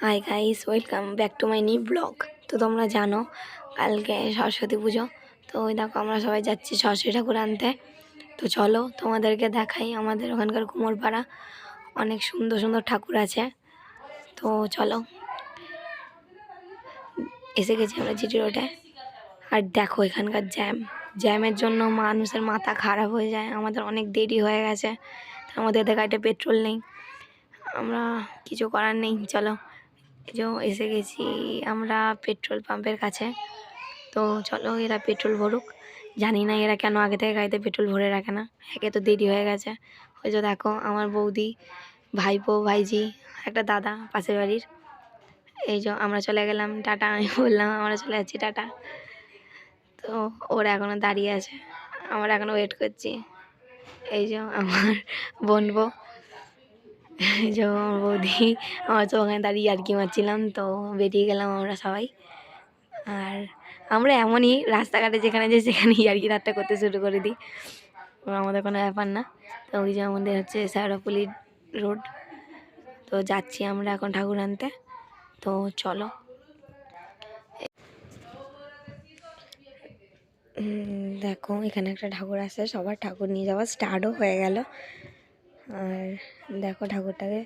Hi guys, welcome back to my new blog. তো তোমরা জানো কালকে সরস্বতী পুজো। তো ওই দেখো আমরা সবাই যাচ্ছি সরস্বতী ঠাকুর আনতে। তো চলো তোমাদেরকে দেখাই আমাদের ওখানকার কুমোরপাড়া অনেক সুন্দর সুন্দর ঠাকুর আছে। তো চলো, এসে গেছি আমরা জিটি রোডে। আর দেখো এখানকার জ্যামের জন্য মানুষের মাথা খারাপ হয়ে যায়। আমাদের অনেক দেরি হয়ে গেছে, আমাদের গাড়িতে পেট্রোল নেই, আমরা কিছু করার নেই। চলো এসে গেছি আমরা পেট্রোল পাম্পের কাছে। তো চলো এরা পেট্রোল ভরুক। জানি না এরা কেন আগে থেকে গাড়িতে পেট্রোল ভরে রাখে না, একে তো দেরি হয়ে গেছে। ওই যে দেখো আমার বৌদি, ভাইপো, ভাইজি, একটা দাদা পাশের বাড়ির। এই যে আমরা চলে গেলাম টাটা, আমি বললাম আমরা চলে যাচ্ছি টাটা। তো ওরা এখনও দাঁড়িয়ে আছে, আমরা এখনও ওয়েট করছি। এই যে আমার বোনবো, এই যে আমার বৌদি, আমরা তো ওখানে দাঁড়িয়ে আর কি মারছিলাম। তো বেরিয়ে গেলাম আমরা সবাই। আর আমরা এমনই রাস্তাঘাটে যেখানে যাই সেখানে ইয়ার্কি ঠাট্টা করতে শুরু করে দিই, আমাদের কোনো ব্যাপার না। তো ওই যে আমাদের হচ্ছে শেওড়াফুলি রোড। তো যাচ্ছি আমরা এখন ঠাকুর আনতে। তো চলো, দেখো এখানে একটা ঠাকুর আছে, সবার ঠাকুর নিয়ে যাওয়া স্টার্টও হয়ে গেল। আর দেখো ঠাকুরটাকে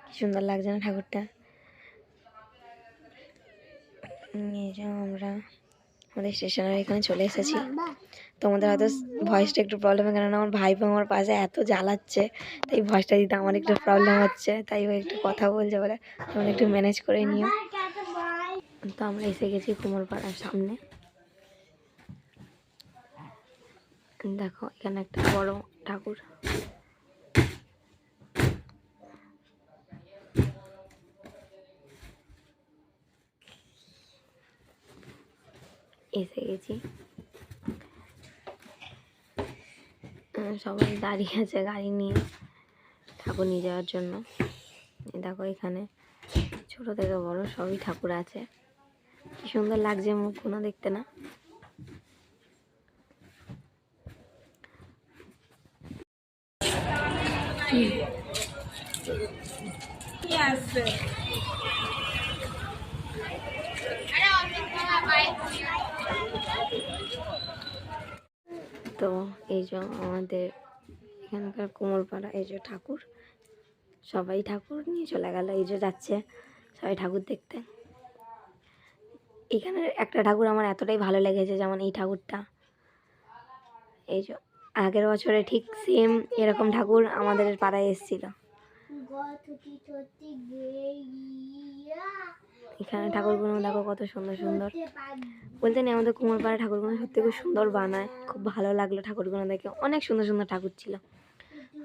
কি সুন্দর লাগছে না ঠাকুরটা। নিয়ে যাও আমরা আমাদের স্টেশনের এখানে চলে এসেছি। তোমাদের হয়তো ভয়েসটা একটু প্রবলেম, কেননা আমার ভাইপো আমার পাশে এত জ্বালাচ্ছে, তাই ভয়েসটা দিতে আমার একটু প্রবলেম হচ্ছে, তাই ও একটু কথা বলছে বলে তোমরা একটু ম্যানেজ করে নিও। তো আমরা এসে গেছি কুমোরপাড়ার সামনে। দেখো এখানে একটা বড় ঠাকুর। এসে গেছি, সবাই দাঁড়িয়ে আছে গাড়ি নিয়ে ঠাকুর নিয়ে যাওয়ার জন্য। দেখো এখানে ছোট থেকে বড় সবই ঠাকুর আছে, কি সুন্দর লাগছে মুখগুলো দেখতে না। তো এই যে আমাদের এখানকার কুমোরপাড়া, এই যে ঠাকুর, সবাই ঠাকুর নিয়ে চলে গেল। এই যে যাচ্ছে সবাই ঠাকুর দেখতে। এখানের একটা ঠাকুর আমার এতটাই ভালো লেগেছে, যেমন এই ঠাকুরটা। এই যে আগের বছরে ঠিক সেম এরকম ঠাকুর আমাদের পাড়ায় এসেছিল। এখানে ঠাকুরগুলো দেখো কত সুন্দর সুন্দর। বলতে নেই আমাদের কুমোরপাড়া ঠাকুরগুলো সত্যি খুব সুন্দর বানায়, খুব ভালো লাগলো ঠাকুরগুলো দেখে। অনেক সুন্দর সুন্দর ঠাকুর ছিল।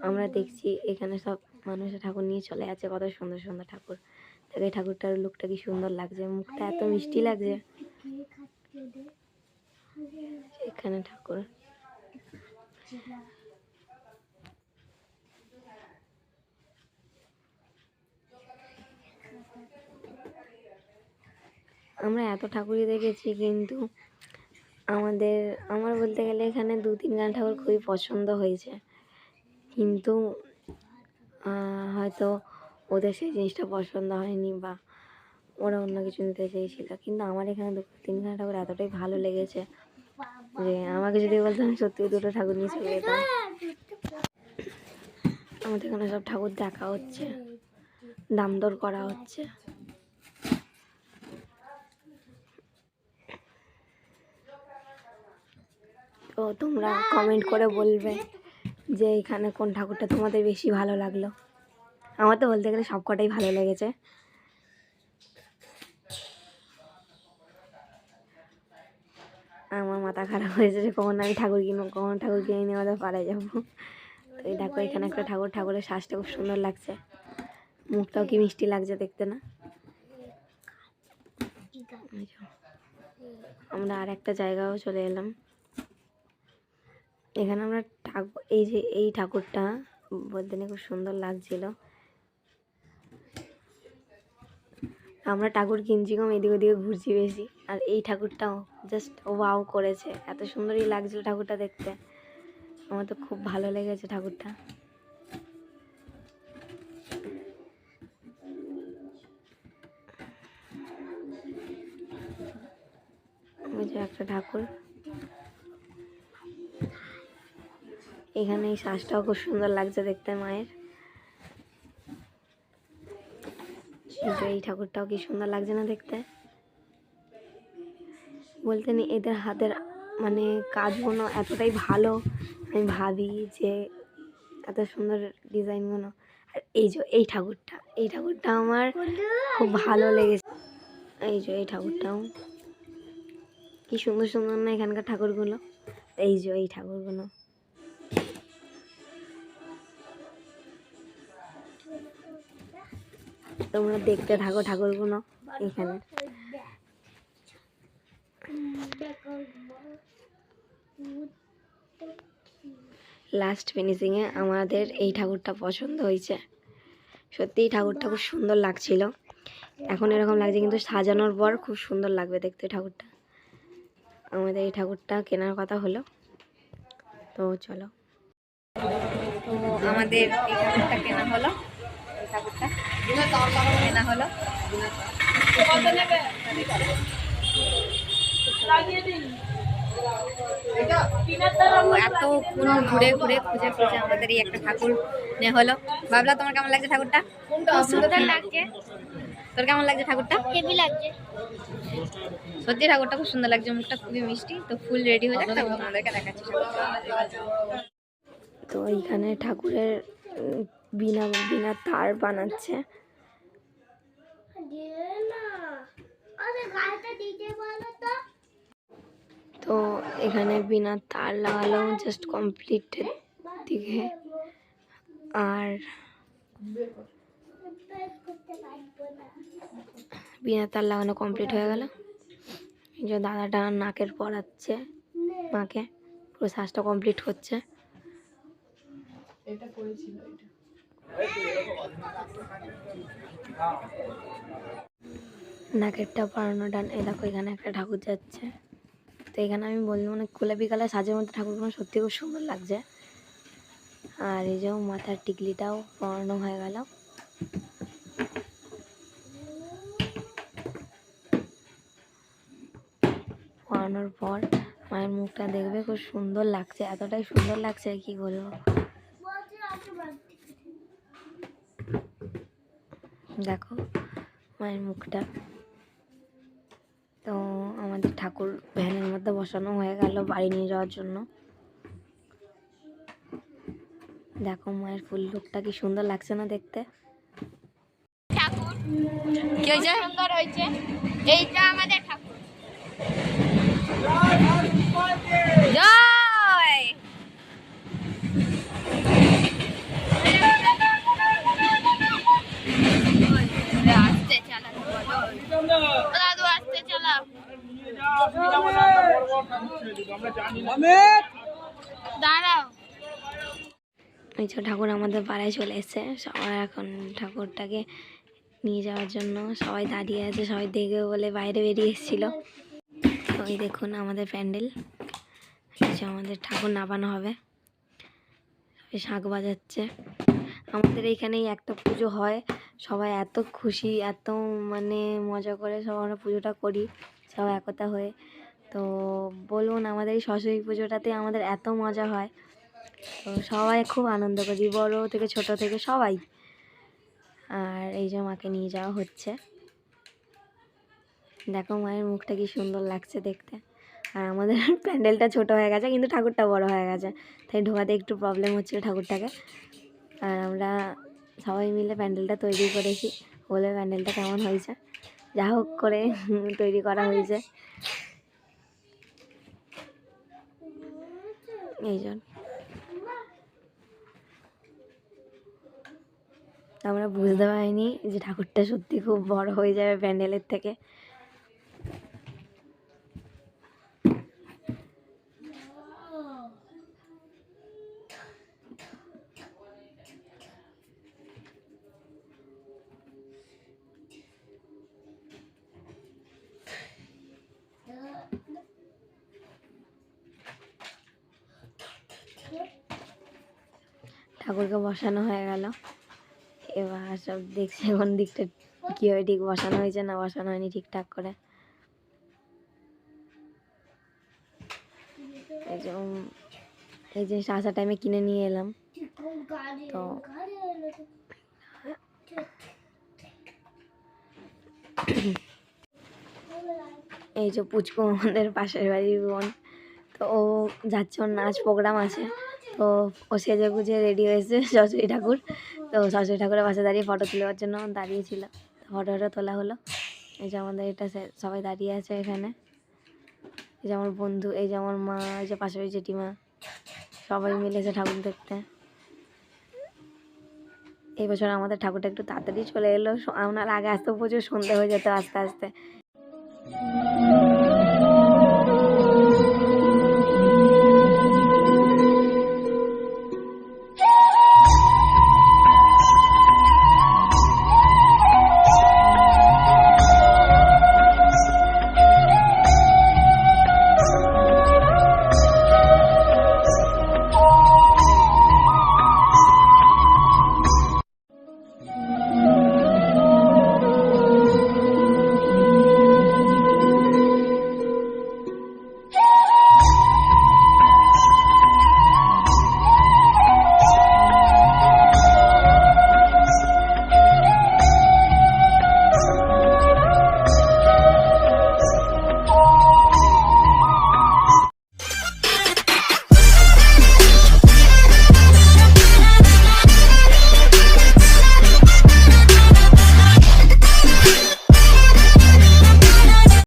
আমরা দেখছি এখানে সব মানুষের ঠাকুর নিয়ে চলে যাচ্ছে, কত সুন্দর সুন্দর ঠাকুর। দেখে ঠাকুরটার লুকটা কি সুন্দর লাগছে, মুখটা এত মিষ্টি লাগছে। এখানে ঠাকুর, আমরা এত ঠাকুরই দেখেছি, কিন্তু আমার বলতে গেলে এখানে 2-3 গান ঠাকুর খুবই পছন্দ হয়েছে, কিন্তু হয়তো ওদের সেই জিনিসটা পছন্দ হয়নি বা ওরা অন্য কিছু নিতে চেয়েছিল। কিন্তু আমার এখানে 2-3 গান ঠাকুর এতটাই ভালো লেগেছে যে আমাকে যদি বলতো আমি সত্যি 2টো ঠাকুর নিয়ে চলে যেতাম। আমাদের এখানে সব ঠাকুর দেখা হচ্ছে, দাম দর করা হচ্ছে। তো তোমরা কমেন্ট করে বলবে যে এখানে কোন ঠাকুরটা তোমাদের বেশি ভালো লাগলো। আমার তো বলতে গেলে সব কটাই ভালো লেগেছে। আমার মাথা খারাপ হয়েছে যে কখন আমি ঠাকুর কিনবো, কখন ঠাকুর কিনে নিয়ে আমাদের পাড়ায় যাবো। তো এই দেখো এখানে একটা ঠাকুর, ঠাকুরের শ্বাসটা খুব সুন্দর লাগছে, মুখটাও কি মিষ্টি লাগছে দেখতে না। আমরা আর একটা জায়গাও চলে এলাম। এখানে আমরা ঠাকুর, এই যে এই ঠাকুরটা বলতে নিয়ে খুব সুন্দর লাগছিল। আমরা ঠাকুর কিনছি কম, এদিক ওদিকে ঘুরছি বেশি। আর এই ঠাকুরটাও জাস্ট ওয়াও করেছে, এত সুন্দরই লাগছিল ঠাকুরটা দেখতে। আমার তো খুব ভালো লেগেছে ঠাকুরটা। এই যে একটা ঠাকুর, এখানে এই শ্বাসটাও খুব সুন্দর লাগছে দেখতে মায়ের। এই ঠাকুরটাও কি সুন্দর লাগছে না দেখতে। বলতে নেই এদের হাতের মানে কাজগুলো এতটাই ভালো, আমি ভাবি যে এত সুন্দর ডিজাইনগুলো। আর এই যে এই ঠাকুরটা আমার খুব ভালো লেগেছে। এই যে এই ঠাকুরটাও কি সুন্দর সুন্দর না এখানকার ঠাকুরগুলো। এই যে এই ঠাকুরগুলো তোমরা দেখতে থাকো ঠাকুরগুলো এখানে। লাস্ট ফিনিশিংয়ে আমাদের এই ঠাকুরটা পছন্দ হয়েছে। সত্যিই ঠাকুরটা খুব সুন্দর লাগছিল। এখন এরকম লাগছে, কিন্তু সাজানোর পর খুব সুন্দর লাগবে দেখতে ঠাকুরটা। আমাদের এই ঠাকুরটা কেনার কথা হলো, তো চলো। তো আমাদের এই ঠাকুরটা কেনা হলো, এই ঠাকুরটা কেনা হলো। এতক্ষণ ঘুরে ঘুরে খুঁজে খুঁজে আমাদের এই একটা ঠাকুর নেওয়া হলো। ভাবলা তোমার কেমন লাগছে ঠাকুরটা? সুন্দর লাগছে। তোর কেমন লাগছে ঠাকুরটা? হেভি লাগছে। সত্যি ঠাকুরটা খুব সুন্দর লাগছে, মুখটা খুবই মিষ্টি। তো ফুল রেডি হয়ে যাক, তারপর তোমাদেরকে দেখাচ্ছি। তো এইখানে ঠাকুরের বিনা বিনা তার বানাচ্ছে। তো এখানে বিনা তার লাগালো জাস্ট কমপ্লিটের দিকে, আর বিনা তার লাগানো কমপ্লিট হয়ে গেল। এই যে দাদাটা নাকের পরাচ্ছে মাকে, পুরো শ্বাসটা কমপ্লিট হচ্ছে। নাকেরটা পরানো ডান। এই দেখো এখানে একটা ঠাকুর যাচ্ছে। তো এখানে আমি বলবো মানে গোলাপি কালার সাজের মধ্যে ঠাকুরগুলো সত্যি খুব সুন্দর লাগছে। আর এই যে মাথার টিকলিটাও পরানো হয়ে গেল। পরানোর পর মায়ের মুখটা দেখবে, খুব সুন্দর লাগছে, এতটাই সুন্দর লাগছে কি বলবো। দেখো মায়ের মুখটা। তো আমাদের ঠাকুর ভ্যানের মধ্যে বসানো হয়ে গেল বাড়ি নিয়ে যাওয়ার জন্য। দেখো মায়ের ফুল লুকটা কি সুন্দর লাগছে না দেখতে। ঠাকুর কি হয়েছে? সুন্দর হয়েছে। এইটা আমাদের ঠাকুর। জয়। আস্তে চালাতে বলো। দাদু আস্তে চালাও। দাঁড়াও। এই যে ঠাকুর আমাদের পাড়ায় চলে এসেছে। সবাই এখন ঠাকুরটাকে নিয়ে যাওয়ার জন্য সবাই দাঁড়িয়ে আছে, সবাই দেখবে বলে বাইরে বেরিয়ে এসেছিলো। ওই দেখুন আমাদের প্যান্ডেল, আমাদের ঠাকুর নামানো হবে। সবাই শাঁখ বাজাচ্ছে। আমাদের এইখানেই একটা পুজো হয়, সবাই এত খুশি, এত মানে মজা করে সব আমরা পুজোটা করি সবাই একতা হয়ে। তো বলুন আমাদের এই সরস্বতী পুজোটাতে আমাদের এত মজা হয়। তো সবাই খুব আনন্দ করি, বড় থেকে ছোট থেকে সবাই। আর এই যে মাকে নিয়ে যাওয়া হচ্ছে। দেখো মায়ের মুখটা কি সুন্দর লাগছে দেখতে। আর আমাদের প্যান্ডেলটা ছোট হয়ে গেছে, কিন্তু ঠাকুরটা বড় হয়ে গেছে, তাই ঢোকাতে একটু প্রবলেম হচ্ছিল ঠাকুরটাকে। আর আমরা সবাই মিলে প্যান্ডেলটা তৈরি করেছি। বলে প্যান্ডেলটা কেমন হয়েছে, যা হোক করে তৈরি করা হয়েছে। এই জন্য আমরা বুঝতে পারিনি যে ঠাকুরটা সত্যি খুব বড় হয়ে যাবে প্যান্ডেলের থেকে। ঠাকুরকে বসানো হয়ে গেল। এবার সব দেখছে কোন দিকটা কীভাবে ঠিক বসানো হয়েছে না বসানো হয়নি ঠিকঠাক করে। এই যে এই জিনিসটা আসার টাইমে কিনে নিয়ে এলাম। তো এই যে পুচকু আমাদের পাশের বাড়ির বোন, তো ও যাচ্ছে, ওর নাচ প্রোগ্রাম আছে, তো ও সেজে গুজে রেডি হয়েছে সরস্বতী ঠাকুর। তো সরস্বতী ঠাকুরের পাশে দাঁড়িয়ে ফটো তোলার জন্য দাঁড়িয়েছিল, ফটোটা তোলা হলো। এই যে আমাদের এটা সবাই দাঁড়িয়ে আছে এখানে। এই যে আমার বন্ধু, এই যে আমার মা, এই যে পাশের জেঠিমা, সবাই মিলেছে ঠাকুর দেখতে। এই বছর আমাদের ঠাকুরটা একটু তাড়াতাড়ি চলে এলো, আমার আগে আসতে প্রচুর সন্ধে হয়ে যেত আস্তে আস্তে।